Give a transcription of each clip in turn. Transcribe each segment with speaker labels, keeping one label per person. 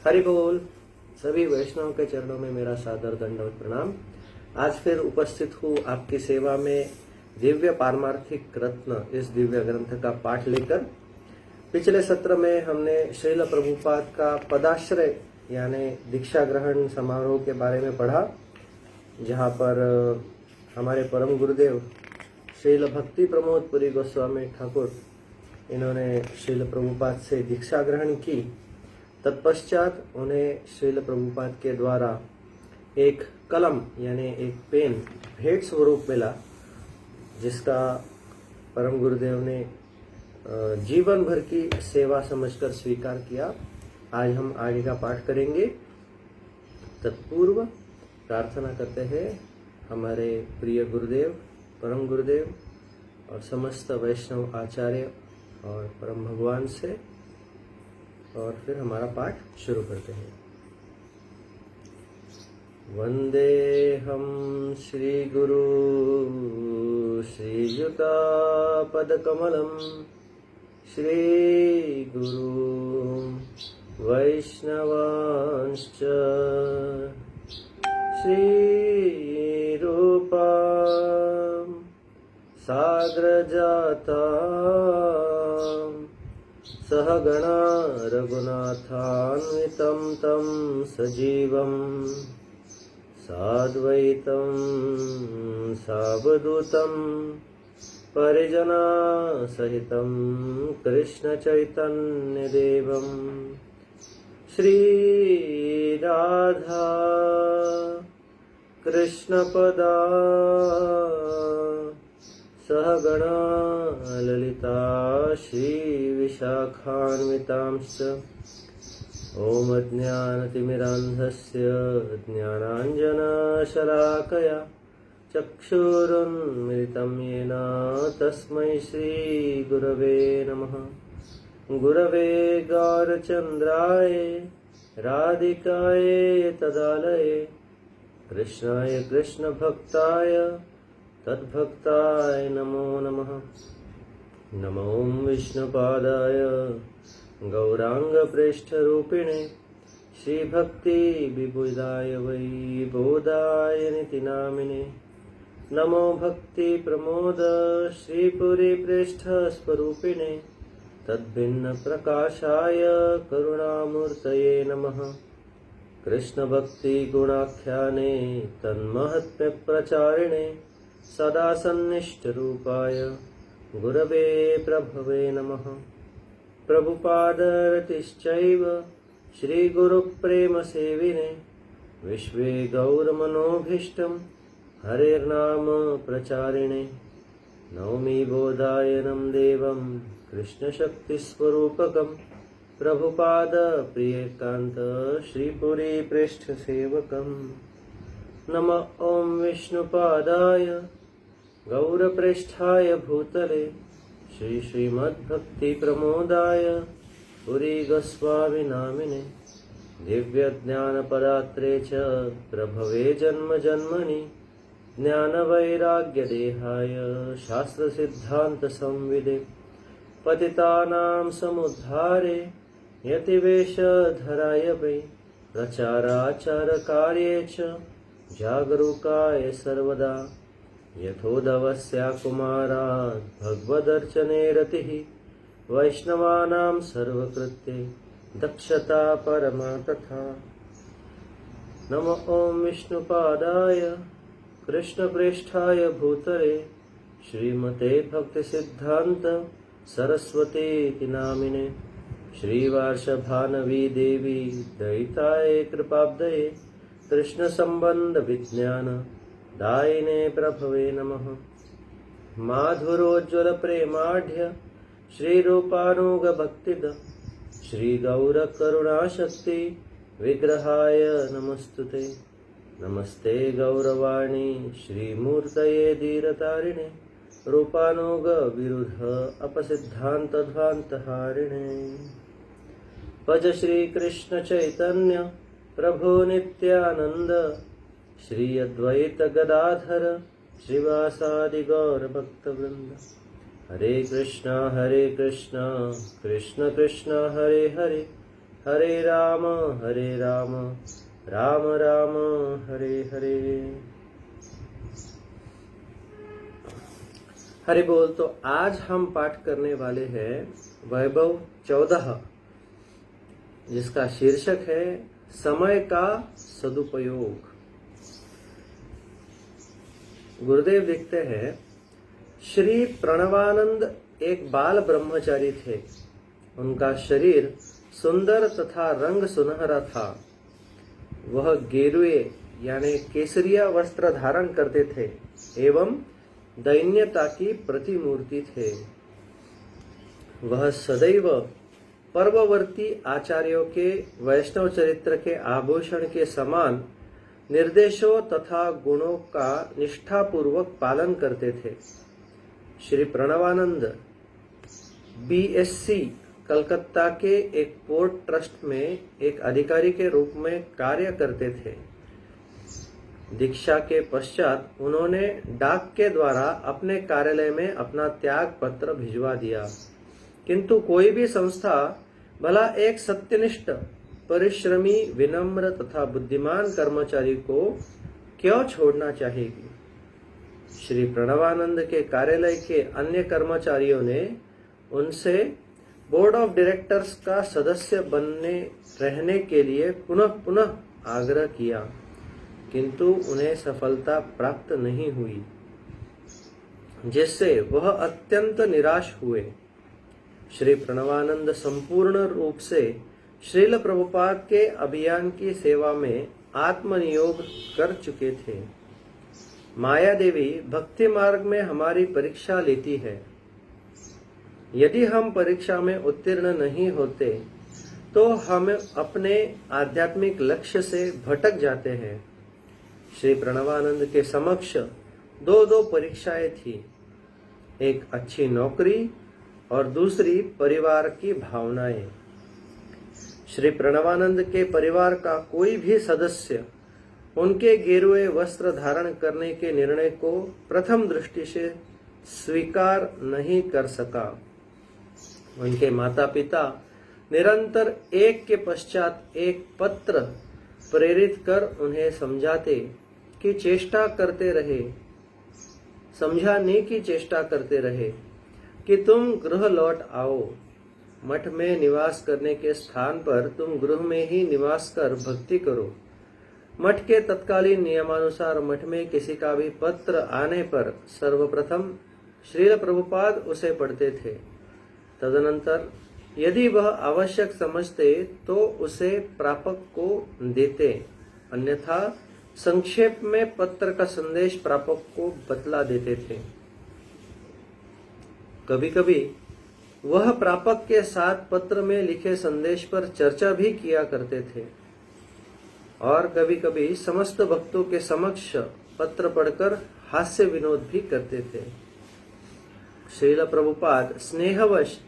Speaker 1: हरि बोल। सभी वैष्णव के चरणों में मेरा सादर दंडवत प्रणाम। आज फिर उपस्थित हूँ आपकी सेवा में दिव्य पारमार्थिक रत्न इस दिव्य ग्रंथ का पाठ लेकर। पिछले सत्र में हमने श्रील प्रभुपाद का पदाश्रय यानी दीक्षा ग्रहण समारोह के बारे में पढ़ा, जहाँ पर हमारे परम गुरुदेव श्रील भक्ति प्रमोद पुरी गोस्वामी ठाकुर इन्होंने श्रील प्रभुपाद से दीक्षा ग्रहण की। तत्पश्चात उन्हें श्रील प्रभुपाद के द्वारा एक कलम यानी एक पेन भेंट स्वरूप मिला, जिसका परम गुरुदेव ने जीवन भर की सेवा समझकर स्वीकार किया। आज हम आगे का पाठ करेंगे। तत्पूर्व प्रार्थना करते हैं हमारे प्रिय गुरुदेव, परम गुरुदेव और समस्त वैष्णव आचार्य और परम भगवान से, और फिर हमारा पाठ शुरू करते हैं। वंदेहम श्री गुरु श्रीयुता पदकमलम श्री गुरु वैष्णवांश्च श्री रूपा साग्रजाता सहगणा रघुनाथान्वितं तं सजीवं साद्वैतं सावधूतं परिजना सहितं कृष्णचैतन्यदेवं श्री राधा कृष्णपदा सहगणा ललिता श्री विशाखान्वितांश्च ॐ अज्ञानतिमिरान्धस्य ज्ञानाञ्जनशलाकया चक्षुरुन्मिलितं येन तस्मै श्रीगुरवे नमः। गुरवे गौरचन्द्राय राधिकाय तदालये कृष्णाय कृष्णभक्ताय तद्भक्ताय नमो नमः। नमो विष्णुपादाय गौरांगप्रेष्ठरूपिणे श्रीभक्ति विबुधाय वै बोधाय नितिनामिने नमो भक्ति प्रमोद श्रीपुरी प्रेष्ठस्वरूपिणे तद्भिन्न प्रकाशाय करुणामूर्तये नमः। कृष्ण भक्ति गुणाख्याने तन्महत्म्य प्रचारिणे सदा सन्निष्ठ रूपाय गुरवे प्रभवे नमः। प्रभुपादरतिश्चैव श्री गुरु प्रेम सेविने विश्वे गौरमनोभीष्टं हरेर्नाम प्रचारिणे नौमि बोधायनं देवं कृष्ण शक्ति स्वरूपकं प्रभुपाद प्रियकांत श्रीपुरी पृष्ठ सेवकं। नमः ओं विष्णुपादाय गौरप्रेष्ठाय भूतले श्री श्रीमद्भक्ति प्रमोदाय पुरी गोस्वामी नामिने दिव्य ज्ञान पदात्रे च प्रभवे जन्म जन्मनि ज्ञान वैराग्य देहाय शास्त्र सिद्धांत संविदे पतितानां समुद्धारे यतिवेश धराय वै प्रचाराचार कार्ये च जागरूकाय सर्वदा यथोदवस्या कुमारात् भगवदर्चने रतिः वैष्णवानां सर्वकृत्ये दक्षता परमा तथा। नमो ओं विष्णुपादाय कृष्णप्रेष्ठाय भूतले श्रीमते भक्तिसिद्धान्त सरस्वती नामिने श्रीवार्षभानवी देवी दयिताय कृपाब्दये कृष्ण संबंध विज्ञान दायिने प्रभवे नमः। माधुरोज्ज्वल प्रेमाढ्य श्री रूपानुग भक्तिद श्री गौर करुणाशक्ति विग्रहाय नमस्तुते। नमस्ते गौरवाणी श्रीमूर्तये धीरतारिणे रूपानुग विरुद्ध अपसिद्धांत ध्वान्तहारिणे। भज श्री कृष्ण चैतन्य प्रभु नित्यानंद श्री अद्वैत गदाधर श्रीवासादि गौर भक्त वृंद। हरे कृष्णा कृष्ण कृष्ण हरे हरे हरे राम राम राम हरे हरे। हरि बोल। तो आज हम पाठ करने वाले हैं वैभव 14, जिसका शीर्षक है समय का सदुपयोग। गुरुदेव लिखते हैं, श्री प्रणवानंद एक बाल ब्रह्मचारी थे। उनका शरीर सुंदर तथा रंग सुनहरा था। वह गेरुए यानी केसरिया वस्त्र धारण करते थे एवं दैन्यता की प्रतिमूर्ति थे। वह सदैव पर्ववर्ती आचार्यों के वैष्णव चरित्र के आभूषण के समान निर्देशों तथा गुणों का निष्ठापूर्वक पालन करते थे। श्री प्रणवानंद BSc कलकत्ता के एक पोर्ट ट्रस्ट में एक अधिकारी के रूप में कार्य करते थे। दीक्षा के पश्चात उन्होंने डाक के द्वारा अपने कार्यालय में अपना त्याग पत्र भिजवा दिया, किंतु कोई भी संस्था भला एक सत्यनिष्ठ, परिश्रमी, विनम्र तथा बुद्धिमान कर्मचारी को क्यों छोड़ना चाहेगी। श्री प्रणवानंद के कार्यालय के अन्य कर्मचारियों ने उनसे बोर्ड ऑफ डायरेक्टर्स का सदस्य बनने रहने के लिए पुनः पुनः आग्रह किया, किंतु उन्हें सफलता प्राप्त नहीं हुई, जिससे वह अत्यंत निराश हुए। श्री प्रणवानंद संपूर्ण रूप से श्रील प्रभुपाद के अभियान की सेवा में आत्मनियोग कर चुके थे। माया देवी भक्ति मार्ग में हमारी परीक्षा लेती है। यदि हम परीक्षा में उत्तीर्ण नहीं होते तो हम अपने आध्यात्मिक लक्ष्य से भटक जाते हैं। श्री प्रणवानंद के समक्ष दो परीक्षाएं थी, एक अच्छी नौकरी और दूसरी परिवार की भावनाएं। श्री प्रणवानंद के परिवार का कोई भी सदस्य उनके गेरुए वस्त्र धारण करने के निर्णय को प्रथम दृष्टि से स्वीकार नहीं कर सका। उनके माता पिता निरंतर एक के पश्चात एक पत्र प्रेरित कर उन्हें समझाने की चेष्टा करते रहे कि तुम गृह लौट आओ। मठ में निवास करने के स्थान पर तुम गृह में ही निवास कर भक्ति करो। मठ के तत्कालीन नियमानुसार मठ में किसी का भी पत्र आने पर सर्वप्रथम श्रील प्रभुपाद उसे पढ़ते थे। तदनंतर यदि वह आवश्यक समझते तो उसे प्रापक को देते, अन्यथा संक्षेप में पत्र का संदेश प्रापक को बतला देते थे। कभी कभी वह प्रापक के साथ पत्र में लिखे संदेश पर चर्चा भी किया करते थे और कभी कभी समस्त भक्तों के समक्ष पत्र पढ़कर हास्य विनोद भी करते थे। श्रील प्रभुपाद स्नेहवश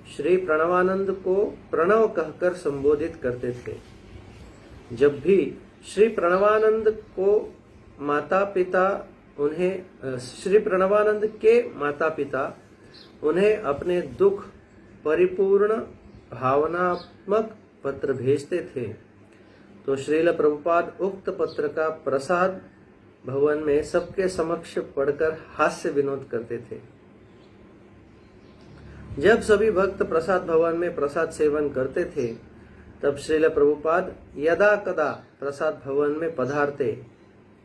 Speaker 1: श्री प्रणवानंद को प्रणव कहकर संबोधित करते थे। जब भी श्री प्रणवानंद के माता पिता उन्हें अपने दुख परिपूर्ण भावनात्मक पत्र भेजते थे तो श्रील प्रभुपाद उक्त पत्र का प्रसाद भवन में सबके समक्ष पढ़कर हास्य विनोद करते थे। जब सभी भक्त प्रसाद भवन में प्रसाद सेवन करते थे तब श्रील प्रभुपाद यदा कदा प्रसाद भवन में पधारते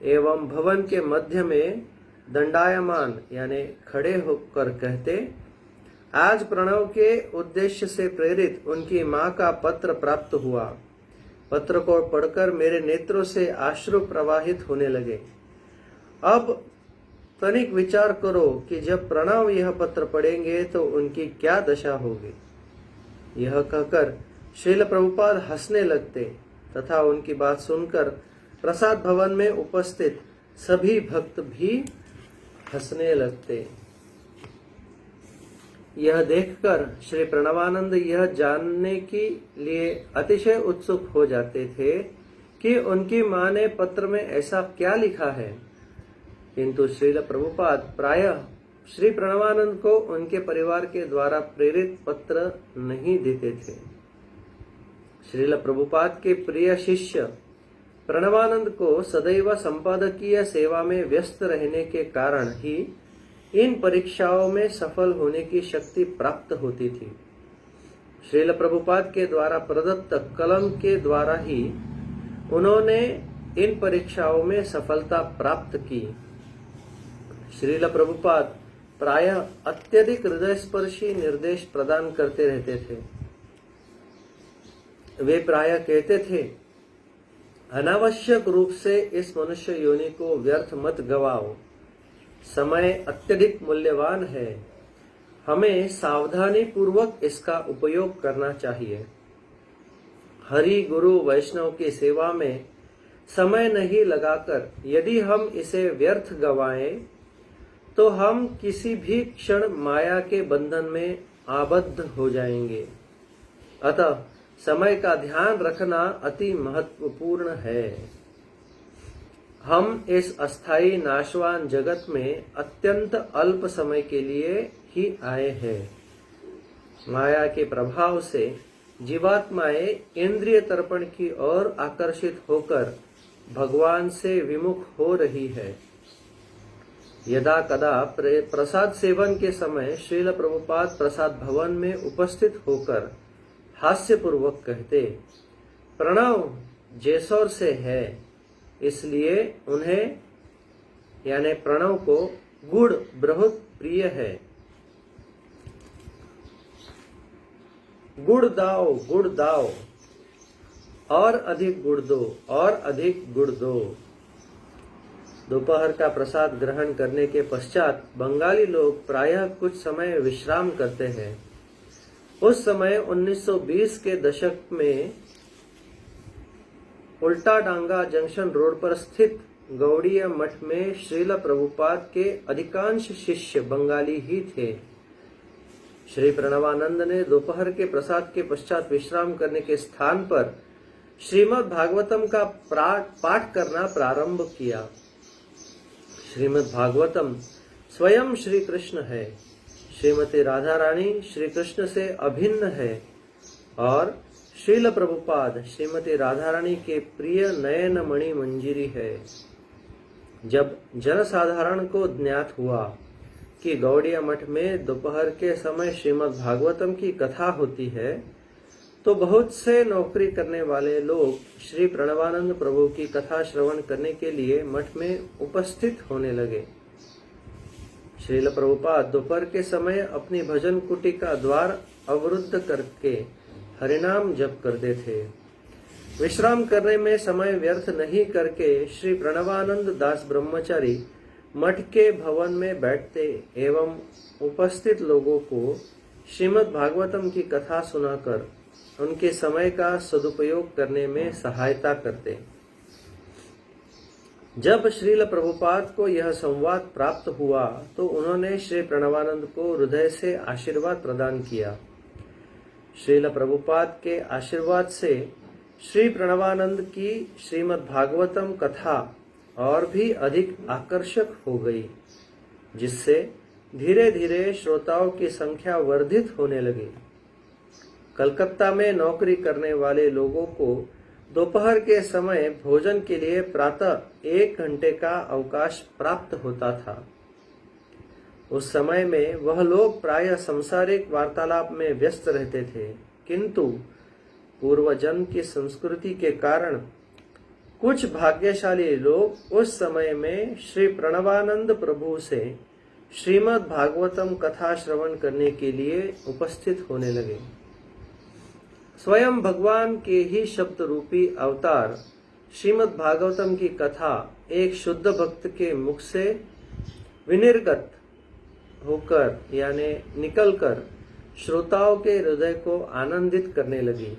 Speaker 1: एवं भवन के मध्य में दंडायमान यानी खड़े होकर कहते, आज प्रणव के उद्देश्य से प्रेरित उनकी माँ का पत्र प्राप्त हुआ। पत्र को पढ़कर मेरे नेत्रों से अश्रु प्रवाहित होने लगे। अब तनिक विचार करो कि जब प्रणव यह पत्र पढ़ेंगे तो उनकी क्या दशा होगी। यह कहकर श्रील प्रभुपाद हंसने लगते तथा उनकी बात सुनकर प्रसाद भवन में उपस्थित सभी भक्त भी हंसने लगते। यह देखकर श्री प्रणवानंद यह जानने के लिए अतिशय उत्सुक हो जाते थे कि उनकी माँ ने पत्र में ऐसा क्या लिखा है, किंतु श्रील प्रभुपाद प्रायः श्री प्रणवानंद को उनके परिवार के द्वारा प्रेरित पत्र नहीं देते थे। श्रील प्रभुपाद के प्रिय शिष्य प्रणवानंद को सदैव संपादकीय सेवा में व्यस्त रहने के कारण ही इन परीक्षाओं में सफल होने की शक्ति प्राप्त होती थी। श्रील प्रभुपाद के द्वारा प्रदत्त कलम के द्वारा ही उन्होंने इन परीक्षाओं में सफलता प्राप्त की। श्रील प्रभुपाद प्रायः अत्यधिक हृदयस्पर्शी निर्देश प्रदान करते रहते थे। वे प्रायः कहते थे, अनावश्यक रूप से इस मनुष्य योनि को व्यर्थ मत गवाओ, समय अत्यधिक मूल्यवान है, हमें सावधानी पूर्वक इसका उपयोग करना चाहिए। हरि गुरु वैष्णव की सेवा में समय नहीं लगाकर यदि हम इसे व्यर्थ गवाएं तो हम किसी भी क्षण माया के बंधन में आबद्ध हो जाएंगे। अतः समय का ध्यान रखना अति महत्वपूर्ण है। हम इस अस्थायी नाशवान जगत में अत्यंत अल्प समय के लिए ही आए हैं। माया के प्रभाव से जीवात्माएं इंद्रिय तर्पण की ओर आकर्षित होकर भगवान से विमुख हो रही है। यदा कदा प्रसाद सेवन के समय श्रील प्रभुपाद प्रसाद भवन में उपस्थित होकर हास्य पूर्वक कहते, प्रणव जैसौर से है, इसलिए उन्हें यानी प्रणव को गुड़ बहुत प्रिय है। गुड़ दाओ और अधिक गुड़ दो और अधिक गुड़ दो। दोपहर का प्रसाद ग्रहण करने के पश्चात बंगाली लोग प्रायः कुछ समय विश्राम करते हैं। उस समय 1920 के दशक में उल्टा डांगा जंक्शन रोड पर स्थित गौड़ीय मठ में श्रील प्रभुपाद के अधिकांश शिष्य बंगाली ही थे। श्री प्रणवानंद ने दोपहर के प्रसाद के पश्चात विश्राम करने के स्थान पर श्रीमद् भागवतम का पाठ करना प्रारंभ किया। श्रीमद् भागवतम स्वयं श्री कृष्ण है। श्रीमती राधा रानी श्री कृष्ण से अभिन्न है और श्रील प्रभुपाद श्रीमती राधा रानी के प्रिय नयन मणि मंजीरी है। जब जनसाधारण को ज्ञात हुआ कि गौड़िया मठ में दोपहर के समय श्रीमद् भागवतम की कथा होती है, तो बहुत से नौकरी करने वाले लोग श्री प्रणवानंद प्रभु की कथा श्रवण करने के लिए मठ में उपस्थित होने लगे। श्रील प्रभुपाद दोपहर के समय अपनी भजन कुटी का द्वार अवरुद्ध करके हरिनाम जप करते थे। विश्राम करने में समय व्यर्थ नहीं करके श्री प्रणवानंद दास ब्रह्मचारी मठ के भवन में बैठते एवं उपस्थित लोगों को श्रीमद् भागवतम की कथा सुनाकर उनके समय का सदुपयोग करने में सहायता करते। जब श्रील प्रभुपाद को यह संवाद प्राप्त हुआ तो उन्होंने श्री प्रणवानंद को हृदय से आशीर्वाद प्रदान किया। श्रील प्रभुपाद के आशीर्वाद से श्री प्रणवानंद की श्रीमद् भागवतम कथा और भी अधिक आकर्षक हो गई, जिससे धीरे धीरे श्रोताओं की संख्या वर्धित होने लगी। कलकत्ता में नौकरी करने वाले लोगों को दोपहर के समय भोजन के लिए प्रातः 1 घंटे का अवकाश प्राप्त होता था। उस समय में वह लोग प्रायः सांसारिक वार्तालाप में व्यस्त रहते थे, किंतु पूर्वजन्म की संस्कृति के कारण कुछ भाग्यशाली लोग उस समय में श्री प्रणवानंद प्रभु से श्रीमद् भागवतम कथा श्रवण करने के लिए उपस्थित होने लगे। स्वयं भगवान के ही शब्द रूपी अवतार श्रीमद् भागवतम की कथा एक शुद्ध भक्त के मुख से विनिर्गत होकर यानी निकलकर श्रोताओं के हृदय को आनंदित करने लगी,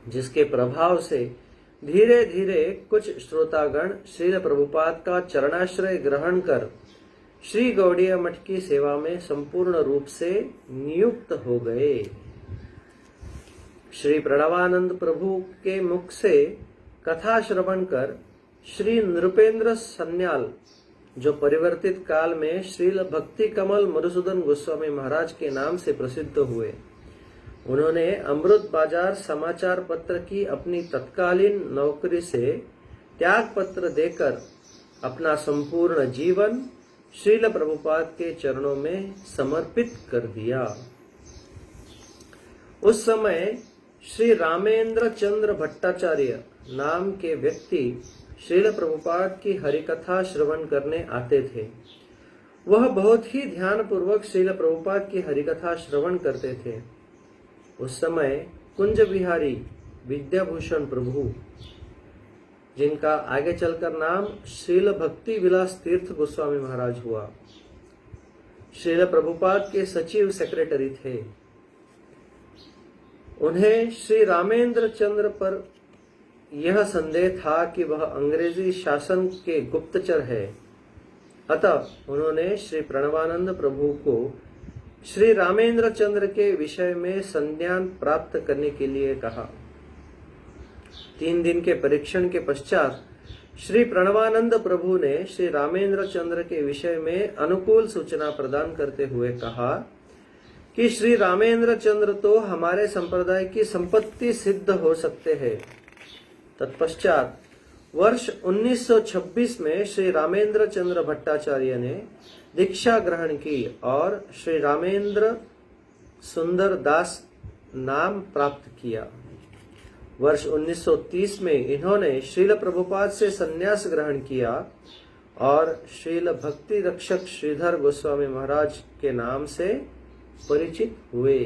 Speaker 1: जिसके प्रभाव से धीरे धीरे कुछ श्रोतागण श्रील प्रभुपाद का चरणाश्रय ग्रहण कर श्री गौड़ीय मठ की सेवा में संपूर्ण रूप से नियुक्त हो गए। श्री प्रणवानंद प्रभु के मुख से कथा श्रवण कर श्री नृपेंद्र सन्याल, जो परिवर्तित काल में श्रील भक्ति कमल मधुसूदन गोस्वामी महाराज के नाम से प्रसिद्ध हुए, उन्होंने अमृत बाजार समाचार पत्र की अपनी तत्कालीन नौकरी से त्याग पत्र देकर अपना संपूर्ण जीवन श्रील प्रभुपाद के चरणों में समर्पित कर दिया। उस समय श्री रामेंद्र चंद्र भट्टाचार्य नाम के व्यक्ति श्रील प्रभुपाद की हरिकथा श्रवण करने आते थे। वह बहुत ही ध्यानपूर्वक श्रील प्रभुपाद की हरिकथा श्रवण करते थे। उस समय कुंज बिहारी विद्याभूषण प्रभु, जिनका आगे चलकर नाम श्रील भक्ति विलास तीर्थ गोस्वामी महाराज हुआ, श्रील प्रभुपाद के सचिव सेक्रेटरी थे। उन्हें श्री रामेंद्र चंद्र पर यह संदेह था कि वह अंग्रेजी शासन के गुप्तचर है। अतः उन्होंने श्री प्रणवानंद प्रभु को श्री रामेंद्र चंद्र के विषय में संज्ञान प्राप्त करने के लिए कहा। 3 दिन के परीक्षण के पश्चात श्री प्रणवानंद प्रभु ने श्री रामेंद्र चंद्र के विषय में अनुकूल सूचना प्रदान करते हुए कहा कि श्री रामेंद्र चंद्र तो हमारे संप्रदाय की संपत्ति सिद्ध हो सकते हैं। तत्पश्चात वर्ष 1926 में श्री रामेंद्र चंद्र भट्टाचार्य ने दीक्षा ग्रहण की और श्री रामेंद्र सुंदर दास नाम प्राप्त किया। वर्ष 1930 में इन्होंने श्रील प्रभुपाद से संन्यास ग्रहण किया और श्रील भक्ति रक्षक श्रीधर गोस्वामी महाराज के नाम से परिचित हुए।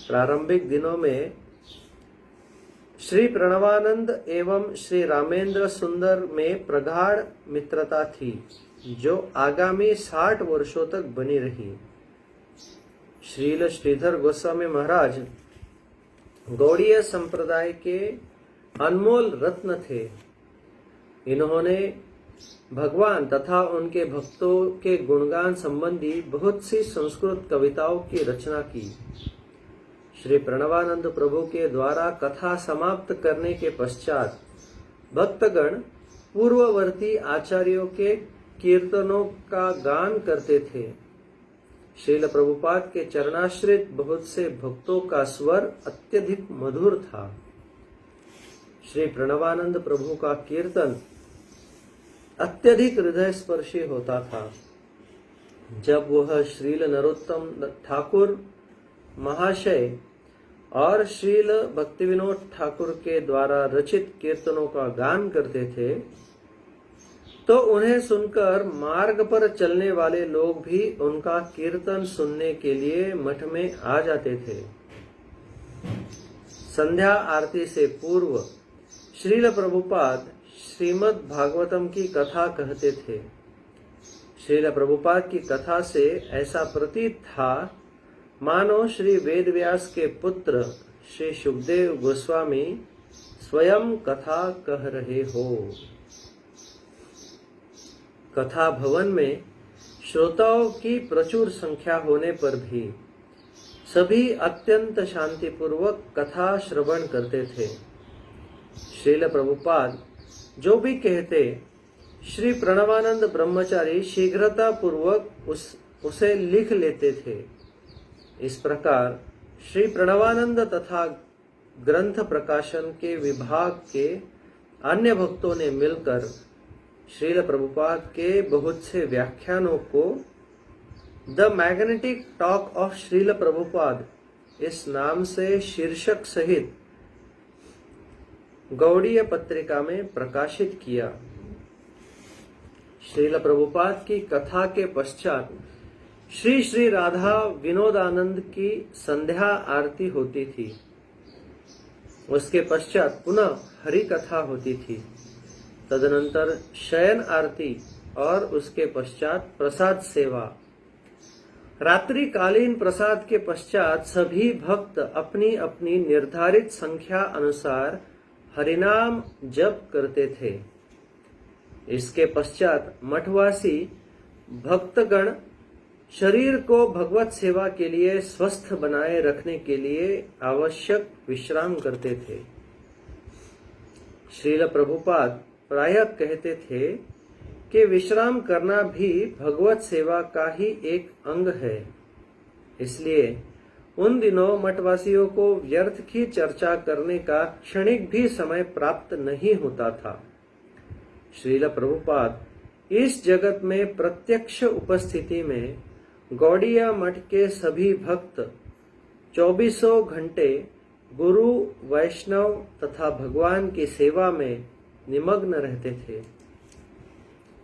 Speaker 1: प्रारंभिक दिनों में श्री प्रणवानंद एवं श्री रामेंद्र सुंदर में प्रगाढ़ मित्रता थी, जो आगामी 60 वर्षों तक बनी रही। श्रील श्रीधर गोस्वामी महाराज गौड़ीय संप्रदाय के अनमोल रत्न थे। इन्होंने भगवान तथा उनके भक्तों के गुणगान संबंधी बहुत सी संस्कृत कविताओं की रचना की। श्री प्रणवानंद प्रभु के द्वारा कथा समाप्त करने के पश्चात भक्तगण पूर्ववर्ती आचार्यों के कीर्तनों का गान करते थे। श्रील प्रभुपाद के चरणाश्रित बहुत से भक्तों का स्वर अत्यधिक मधुर था। श्री प्रणवानंद प्रभु का कीर्तन अत्यधिक हृदय स्पर्शी होता था। जब वह श्रील नरोत्तम ठाकुर महाशय और श्रील भक्तिविनोद ठाकुर के द्वारा रचित कीर्तनों का गान करते थे, तो उन्हें सुनकर मार्ग पर चलने वाले लोग भी उनका कीर्तन सुनने के लिए मठ में आ जाते थे। संध्या आरती से पूर्व श्रील प्रभुपाद श्रीमद् भागवतम की कथा कहते थे। श्रील प्रभुपाद की कथा से ऐसा प्रतीत था मानो श्री वेदव्यास के पुत्र श्री सुखदेव गोस्वामी स्वयं कथा कह रहे हो। कथा भवन में श्रोताओं की प्रचुर संख्या होने पर भी सभी अत्यंत शांतिपूर्वक कथा श्रवण करते थे। श्रील प्रभुपाद जो भी कहते, श्री प्रणवानंद ब्रह्मचारी शीघ्रता पूर्वक उसे लिख लेते थे। इस प्रकार श्री प्रणवानंद तथा ग्रंथ प्रकाशन के विभाग के अन्य भक्तों ने मिलकर श्रील प्रभुपाद के बहुत से व्याख्यानों को the magnetic talk of Srila Prabhupada इस नाम से शीर्षक सहित गौड़ीय पत्रिका में प्रकाशित किया। श्रील प्रभुपाद की कथा के पश्चात श्री श्री राधा विनोदानंद की संध्या आरती होती थी। उसके पश्चात पुनः हरि कथा होती थी। तदनंतर शयन आरती और उसके पश्चात प्रसाद सेवा। रात्रिकालीन प्रसाद के पश्चात सभी भक्त अपनी अपनी निर्धारित संख्या अनुसार हरिनाम जप करते थे। इसके पश्चात मठवासी भक्तगण शरीर को भगवत सेवा के लिए स्वस्थ बनाए रखने के लिए आवश्यक विश्राम करते थे। श्रील प्रभुपाद प्रायः कहते थे कि विश्राम करना भी भगवत सेवा का ही एक अंग है। इसलिए उन दिनों मठवासियों को व्यर्थ की चर्चा करने का क्षणिक भी समय प्राप्त नहीं होता था। श्रील प्रभुपाद इस जगत में प्रत्यक्ष उपस्थिति में गौड़िया मठ के सभी भक्त 24 घंटे गुरु, वैष्णव तथा भगवान की सेवा में निमग्न रहते थे।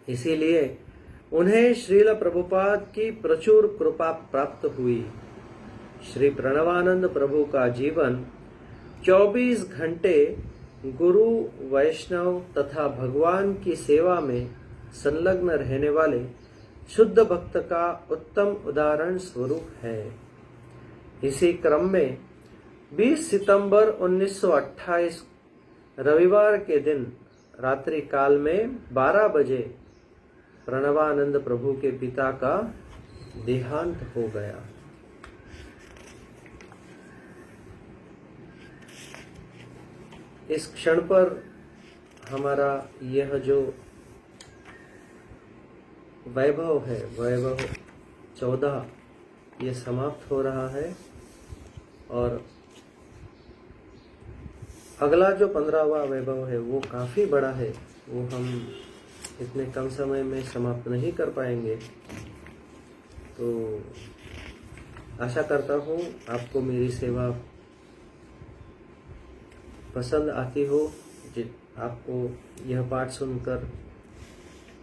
Speaker 1: इसीलिए उन्हें श्रील प्रभुपाद की प्रचुर कृपा प्राप्त हुई। श्री प्रणवानंद प्रभु का जीवन 24 घंटे गुरु, वैष्णव तथा भगवान की सेवा में संलग्न रहने वाले शुद्ध भक्त का उत्तम उदाहरण स्वरूप है। इसी क्रम में 20 सितंबर 1928 रविवार के दिन रात्रि काल में 12 बजे प्रणवानंद प्रभु के पिता का देहांत हो गया। इस क्षण पर हमारा यह जो वैभव है, वैभव 14, ये समाप्त हो रहा है और अगला जो 15वां वैभव है वो काफी बड़ा है, वो हम इतने कम समय में समाप्त नहीं कर पाएंगे। तो आशा करता हूँ आपको मेरी सेवा पसंद आती हो, आपको यह पाठ सुनकर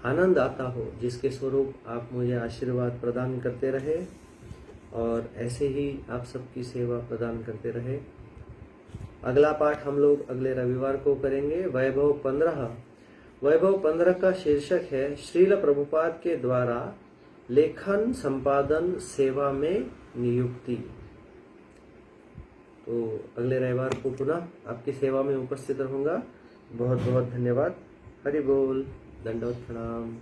Speaker 1: आनंद आता हो, जिसके स्वरूप आप मुझे आशीर्वाद प्रदान करते रहे और ऐसे ही आप सबकी सेवा प्रदान करते रहे। अगला पाठ हम लोग अगले रविवार को करेंगे, वैभव 15। वैभव 15 का शीर्षक है श्रील प्रभुपाद के द्वारा लेखन संपादन सेवा में नियुक्ति। तो अगले रविवार को पुनः आपकी सेवा में उपस्थित रहूंगा। बहुत बहुत धन्यवाद। हरि बोल, दंडवत प्रणाम।